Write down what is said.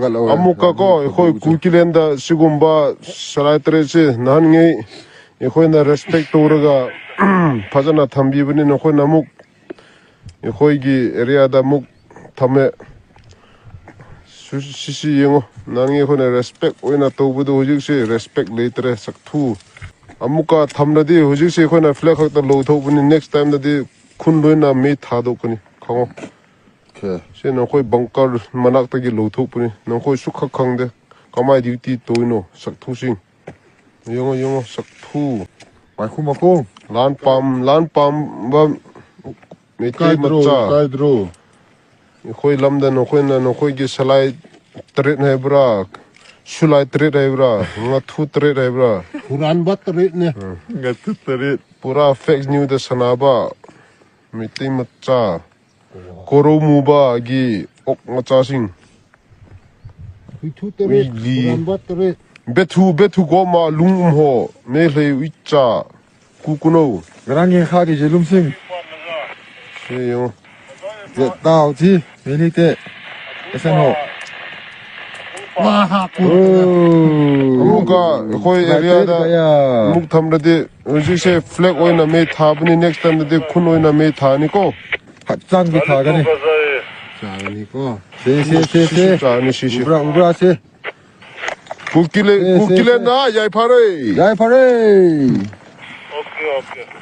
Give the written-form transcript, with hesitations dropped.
Amuka ko khoi kukilenda sigumba salaitreche nangi khoi na respect toraga phajana thambibani no khoi namuk khoi gi area da muk thame sisi yengo nangi khoi na respect oina tobudu hojik se respect leitre sakthu amuka thamnadi hojik se khoi na flag khakta lo thobuni next time dadi khun loina me thadokani khango se no khoi bunker manak tagi lo thopuni no khoi sukha khangde kamai duty toino sakthu sing yongo sakthu Mai khumako lan pam ba me kai macha kai dro khoi lamda no khoi na no khoi gi salai tret hai bra sulai tret hai bra nga thu tret hai bra Quran bat tret ne Gatu tarit. pura fake news da sanaba me tai macha koromu ba gi ok macha sing Thu tret Quran bat tret betu go ma lung ho me hlei wicha kukuno Rangi khagi jelum sing se yo Ye tao chi Benite Esano Wah ku amuka khoi area da muk thamrade uji se flag oina me thabni next time de khun oina me thani ko Hatchang bi thagani Chani ko se chani shi ubra se kukile na yai phare Jai pare Okay.